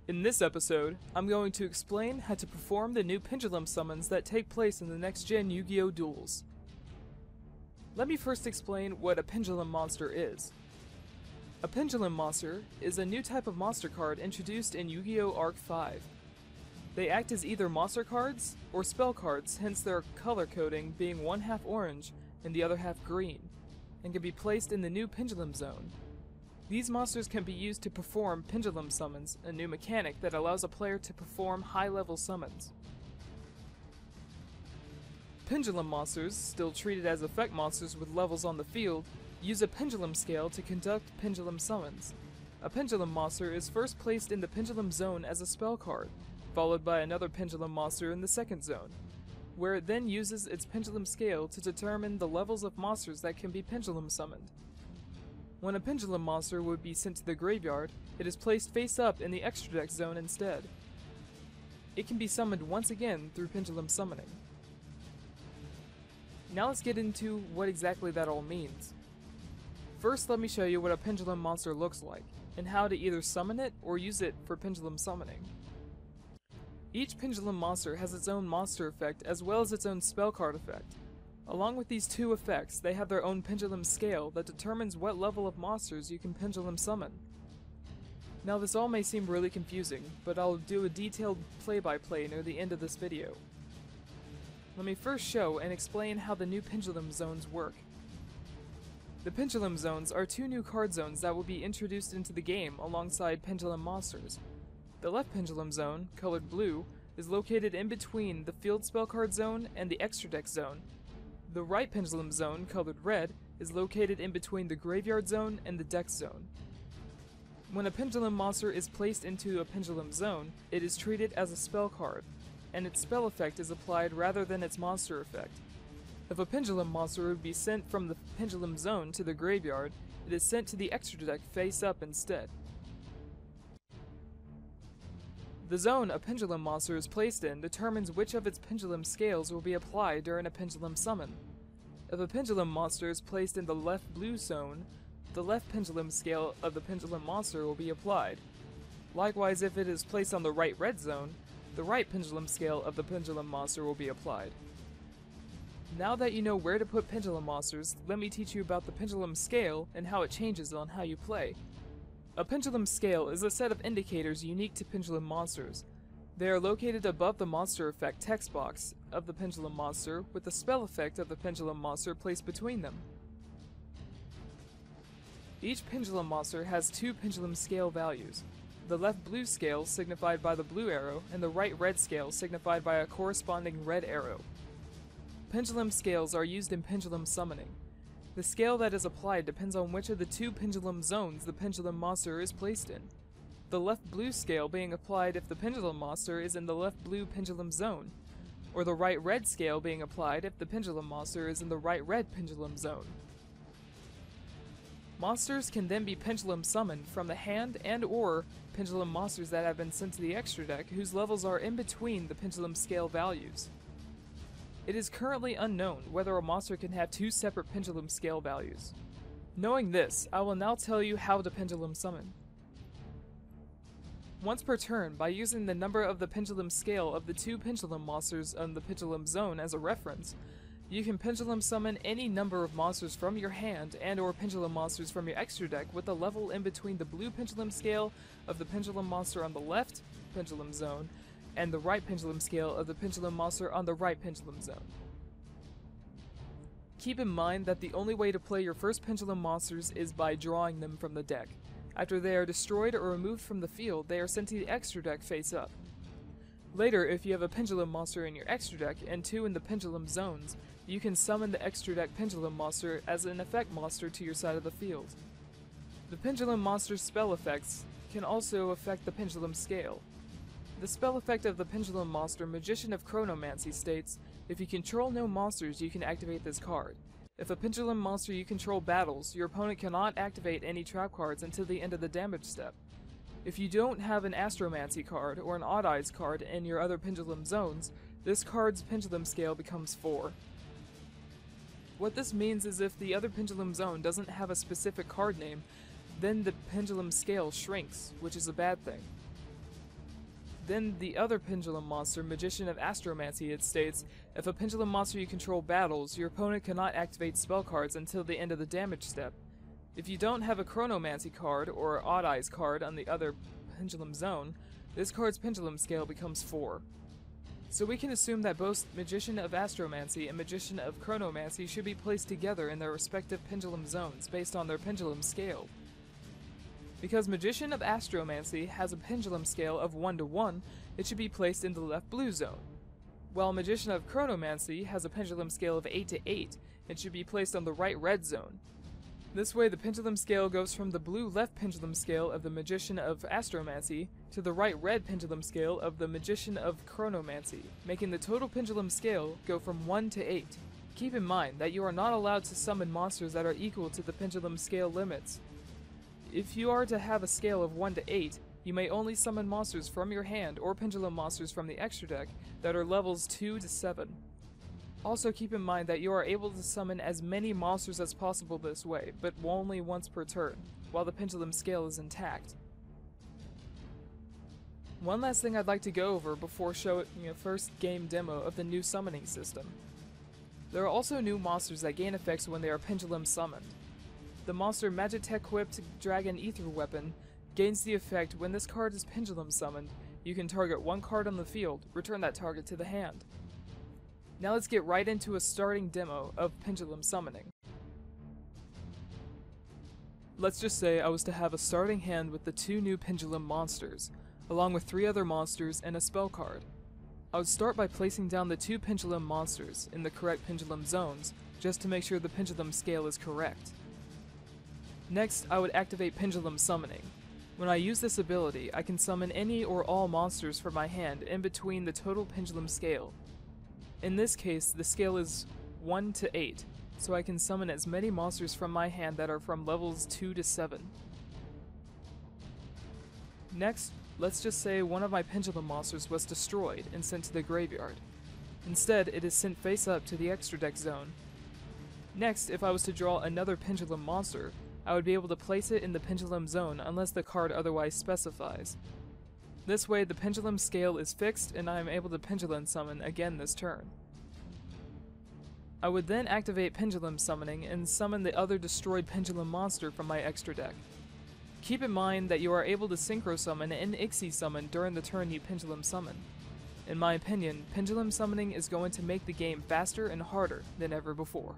In this episode, I'm going to explain how to perform the new Pendulum summons that take place in the next-gen Yu-Gi-Oh! Duels. Let me first explain what a Pendulum monster is. A Pendulum monster is a new type of monster card introduced in Yu-Gi-Oh! Arc 5. They act as either monster cards or spell cards, hence their color coding being one half orange and the other half green, and can be placed in the new Pendulum zone. These monsters can be used to perform Pendulum summons, a new mechanic that allows a player to perform high-level summons. Pendulum monsters, still treated as effect monsters with levels on the field, use a pendulum scale to conduct pendulum summons. A pendulum monster is first placed in the pendulum zone as a spell card, followed by another pendulum monster in the second zone, where it then uses its pendulum scale to determine the levels of monsters that can be pendulum summoned. When a pendulum monster would be sent to the graveyard, it is placed face up in the extra deck zone instead. It can be summoned once again through pendulum summoning. Now let's get into what exactly that all means. First, let me show you what a pendulum monster looks like, and how to either summon it or use it for pendulum summoning. Each pendulum monster has its own monster effect as well as its own spell card effect. Along with these two effects, they have their own pendulum scale that determines what level of monsters you can pendulum summon. Now this all may seem really confusing, but I'll do a detailed play-by-play near the end of this video. Let me first show and explain how the new pendulum zones work. The pendulum zones are two new card zones that will be introduced into the game alongside pendulum monsters. The left pendulum zone, colored blue, is located in between the field spell card zone and the extra deck zone. The right pendulum zone, colored red, is located in between the graveyard zone and the deck zone. When a pendulum monster is placed into a pendulum zone, it is treated as a spell card, and its spell effect is applied rather than its monster effect. If a pendulum monster would be sent from the pendulum zone to the graveyard, it is sent to the extra deck face up instead. The zone a pendulum monster is placed in determines which of its pendulum scales will be applied during a pendulum summon. If a pendulum monster is placed in the left blue zone, the left pendulum scale of the pendulum monster will be applied. Likewise, if it is placed on the right red zone, the right pendulum scale of the pendulum monster will be applied. Now that you know where to put pendulum monsters, let me teach you about the pendulum scale and how it changes on how you play. A pendulum scale is a set of indicators unique to pendulum monsters. They are located above the monster effect text box of the pendulum monster, with the spell effect of the pendulum monster placed between them. Each pendulum monster has two pendulum scale values. The left blue scale signified by the blue arrow, and the right red scale signified by a corresponding red arrow. Pendulum scales are used in pendulum summoning. The scale that is applied depends on which of the two pendulum zones the pendulum monster is placed in. The left blue scale being applied if the pendulum monster is in the left blue pendulum zone, or the right red scale being applied if the pendulum monster is in the right red pendulum zone. Monsters can then be pendulum summoned from the hand and or pendulum monsters that have been sent to the extra deck whose levels are in between the pendulum scale values. It is currently unknown whether a monster can have two separate pendulum scale values. Knowing this, I will now tell you how to pendulum summon. Once per turn, by using the number of the pendulum scale of the two pendulum monsters on the pendulum zone as a reference, you can pendulum summon any number of monsters from your hand and or pendulum monsters from your extra deck with a level in between the blue pendulum scale of the pendulum monster on the left pendulum zone and the right pendulum scale of the pendulum monster on the right pendulum zone. Keep in mind that the only way to play your first pendulum monsters is by drawing them from the deck. After they are destroyed or removed from the field, they are sent to the extra deck face up. Later, if you have a pendulum monster in your extra deck and two in the pendulum zones, you can summon the extra deck pendulum monster as an effect monster to your side of the field. The pendulum monster's spell effects can also affect the pendulum scale. The spell effect of the pendulum monster Magician of Chronomancy states, if you control no monsters, you can activate this card. If a pendulum monster you control battles, your opponent cannot activate any trap cards until the end of the damage step. If you don't have an Astromancy card or an Odd Eyes card in your other pendulum zones, this card's pendulum scale becomes 4. What this means is if the other pendulum zone doesn't have a specific card name, then the pendulum scale shrinks, which is a bad thing. Then the other Pendulum monster, Magician of Astromancy, it states, if a Pendulum monster you control battles, your opponent cannot activate spell cards until the end of the damage step. If you don't have a Chronomancy card or Odd Eyes card on the other Pendulum zone, this card's Pendulum scale becomes 4. So we can assume that both Magician of Astromancy and Magician of Chronomancy should be placed together in their respective Pendulum zones based on their Pendulum scale. Because Magician of Astromancy has a Pendulum scale of 1 to 1, it should be placed in the left blue zone. While Magician of Chronomancy has a Pendulum scale of 8 to 8, it should be placed on the right red zone. This way the Pendulum scale goes from the blue left Pendulum scale of the Magician of Astromancy to the right red Pendulum scale of the Magician of Chronomancy, making the total Pendulum scale go from 1 to 8. Keep in mind that you are not allowed to summon monsters that are equal to the Pendulum scale limits. If you are to have a scale of 1 to 8, you may only summon monsters from your hand or Pendulum monsters from the extra deck that are levels 2 to 7. Also keep in mind that you are able to summon as many monsters as possible this way, but only once per turn, while the Pendulum scale is intact. One last thing I'd like to go over before showing a first game demo of the new summoning system. There are also new monsters that gain effects when they are Pendulum summoned. The monster Magitech-equipped Dragon Ether Weapon gains the effect when this card is Pendulum summoned. You can target one card on the field, return that target to the hand. Now let's get right into a starting demo of Pendulum summoning. Let's just say I was to have a starting hand with the 2 new Pendulum monsters, along with 3 other monsters and a spell card. I would start by placing down the 2 Pendulum monsters in the correct Pendulum zones, just to make sure the Pendulum scale is correct. Next, I would activate Pendulum Summoning. When I use this ability, I can summon any or all monsters from my hand in between the total Pendulum scale. In this case, the scale is 1 to 8, so I can summon as many monsters from my hand that are from levels 2 to 7. Next, let's just say one of my Pendulum monsters was destroyed and sent to the graveyard. Instead, it is sent face up to the extra deck zone. Next, if I was to draw another Pendulum monster, I would be able to place it in the Pendulum zone unless the card otherwise specifies. This way the Pendulum scale is fixed and I am able to Pendulum summon again this turn. I would then activate Pendulum Summoning and summon the other destroyed Pendulum monster from my extra deck. Keep in mind that you are able to Synchro Summon and Ixie Summon during the turn you Pendulum Summon. In my opinion, Pendulum Summoning is going to make the game faster and harder than ever before.